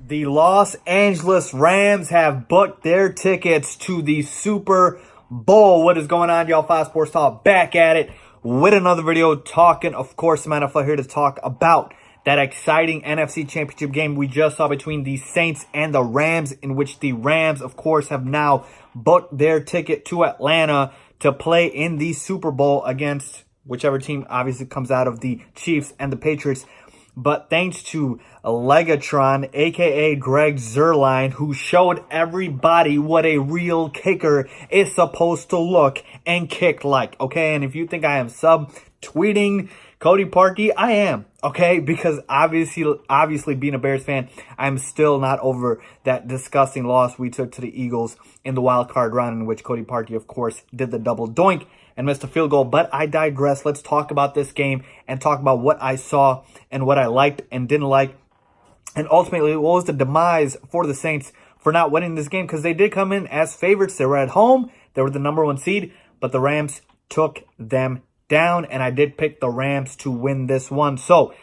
The Los Angeles Rams have booked their tickets to the Super Bowl. What is going on, y'all? Fox Sports Talk back at it with another video talking, of course, some NFL here to talk about that exciting NFC Championship game we just saw between the Saints and the Rams, in which the Rams, of course, have now booked their ticket to Atlanta to play in the Super Bowl against whichever team obviously comes out of the Chiefs and the Patriots. But thanks to Legatron, a.k.a. Greg Zuerlein, who showed everybody what a real kicker is supposed to look and kick like, okay? And if you think I am sub-tweeting Cody Parkey, I am, okay? Because obviously being a Bears fan, I'm still not over that disgusting loss we took to the Eagles in the wild card round, in which Cody Parkey, of course, did the double doink and missed a field goal. But I digress. Let's talk about this game and talk about what I saw and what I liked and didn't like. And ultimately, what was the demise for the Saints for not winning this game? Because they did come in as favorites. They were at home. They were the #1 seed. But the Rams took them down. And I did pick the Rams to win this one. So,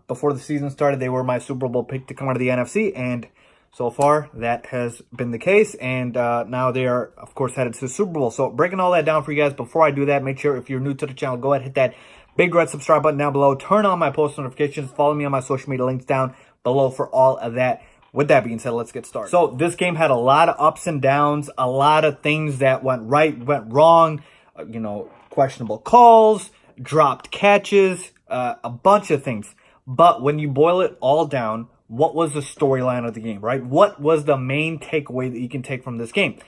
before the season started, they were my Super Bowl pick to come out of the NFC. And so far, that has been the case, and now they are, of course, headed to the Super Bowl. So breaking all that down for you guys, before I do that, make sure if you're new to the channel, go ahead, hit that big red subscribe button down below. Turn on my post notifications. Follow me on my social media links down below for all of that. With that being said, let's get started. So this game had a lot of ups and downs, a lot of things that went right, went wrong, questionable calls, dropped catches, a bunch of things. But when you boil it all down, what was the storyline of the game, right? What was the main takeaway that you can take from this game?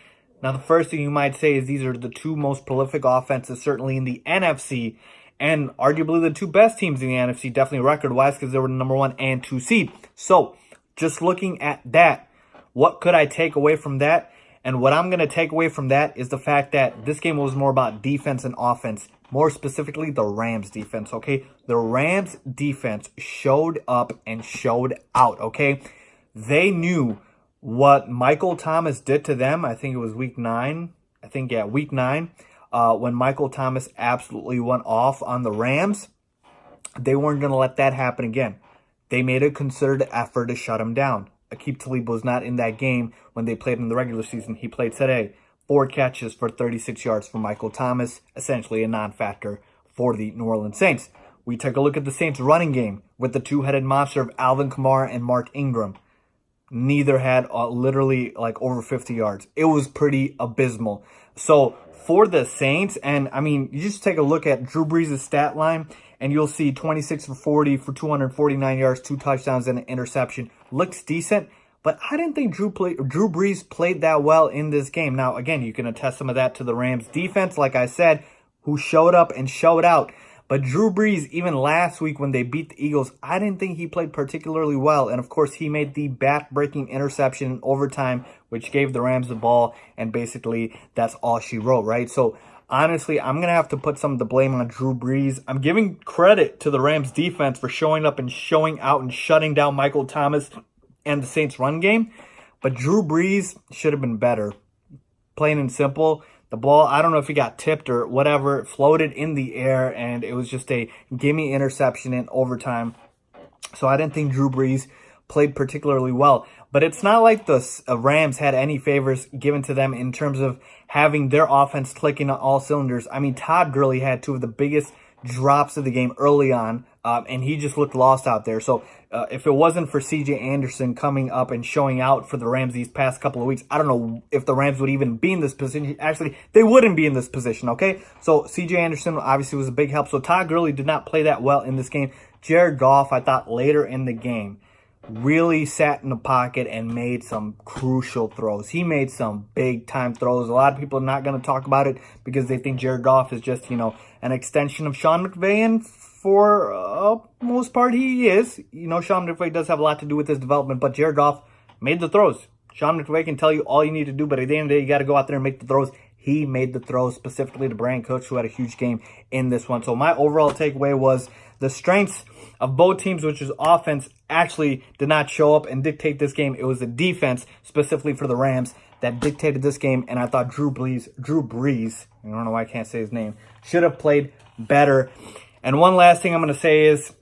Now, the first thing you might say is these are the two most prolific offenses, certainly in the NFC, and arguably the two best teams in the NFC, definitely record-wise, because they were the #1 and 2 seed. So, just looking at that, what could I take away from that? And what I'm going to take away from that is the fact that this game was more about defense and offense. More specifically, the Rams defense, okay? The Rams defense showed up and showed out, okay? They knew what Michael Thomas did to them. I think it was week 9. Week 9. When Michael Thomas absolutely went off on the Rams. They weren't going to let that happen again. They made a concerted effort to shut him down. Aqib Talib was not in that game when they played in the regular season. He played today. 4 catches for 36 yards for Michael Thomas, essentially a non-factor for the New Orleans Saints. We take a look at the Saints running game with the two-headed monster of Alvin Kamara and Mark Ingram. Neither had literally like over 50 yards. It was pretty abysmal. So for the Saints, and I mean, you just take a look at Drew Brees' stat line, and you'll see 26 for 40 for 249 yards, 2 touchdowns, and an interception. Looks decent. But I didn't think Drew Brees played that well in this game. Now, again, you can attest some of that to the Rams defense, like I said, who showed up and showed out. But Drew Brees, even last week when they beat the Eagles, I didn't think he played particularly well. And, of course, he made the back-breaking interception in overtime, which gave the Rams the ball. And basically, that's all she wrote, right? So, honestly, I'm going to have to put some of the blame on Drew Brees. I'm giving credit to the Rams defense for showing up and showing out and shutting down Michael Thomas and the Saints run game, but Drew Brees should have been better. Plain and simple. The ball, I don't know if he got tipped or whatever, it floated in the air, and it was just a gimme interception in overtime. So I didn't think Drew Brees played particularly well. But it's not like the Rams had any favors given to them in terms of having their offense clicking on all cylinders. I mean, Todd Gurley had 2 of the biggest drops of the game early on, and he just looked lost out there. So if it wasn't for C.J. Anderson coming up and showing out for the Rams these past couple of weeks, I don't know if the Rams would even be in this position. Actually, they wouldn't be in this position, okay? So C.J. Anderson obviously was a big help. So Todd Gurley did not play that well in this game. Jared Goff, I thought later in the game, really sat in the pocket and made some crucial throws. He made some big-time throws. A lot of people are not going to talk about it because they think Jared Goff is just, an extension of Sean McVay, and for most part, he is. Sean McVay does have a lot to do with his development, but Jared Goff made the throws. Sean McVay can tell you all you need to do, but at the end of the day, you got to go out there and make the throws. He made the throws specifically to Brand Coach, who had a huge game in this one. So my overall takeaway was the strengths of both teams, which is offense, actually did not show up and dictate this game. It was the defense, specifically for the Rams, that dictated this game. And I thought Drew Brees, I don't know why I can't say his name, should have played better. And one last thing I'm going to say is,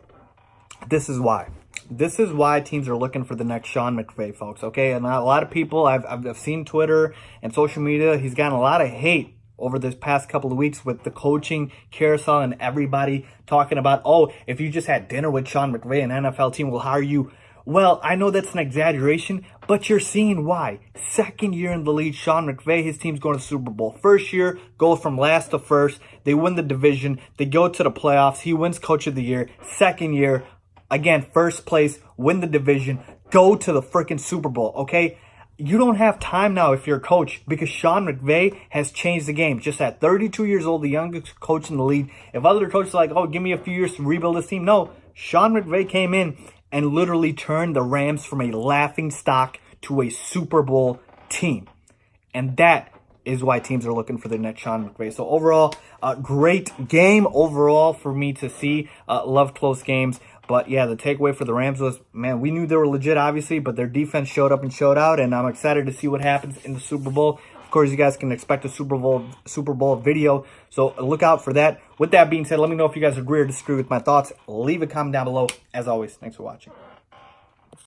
this is why. this is why teams are looking for the next Sean McVay, folks, okay? And a lot of people, I've seen Twitter and social media, he's gotten a lot of hate over this past couple of weeks with the coaching carousel and everybody talking about, oh, if you just had dinner with Sean McVay, an NFL team will hire you. Well, I know that's an exaggeration, but you're seeing why. Second year in the league, Sean McVay, his team's going to Super Bowl. First year, goes from last to first. They win the division. They go to the playoffs. He wins Coach of the Year. Second year, again, first place, win the division, go to the freaking Super Bowl, okay? You don't have time now if you're a coach because Sean McVay has changed the game. Just at 32 years old, the youngest coach in the league. If other coaches are like, oh, give me a few years to rebuild this team. No, Sean McVay came in and literally turned the Rams from a laughing stock to a Super Bowl team. And that is why teams are looking for their next Sean McVay. So overall, great game overall for me to see. Love close games. But yeah, the takeaway for the Rams was, man, we knew they were legit, obviously, but their defense showed up and showed out, and I'm excited to see what happens in the Super Bowl. Of course, you guys can expect a Super Bowl video, so look out for that. With that being said, let me know if you guys agree or disagree with my thoughts. Leave a comment down below. As always, thanks for watching.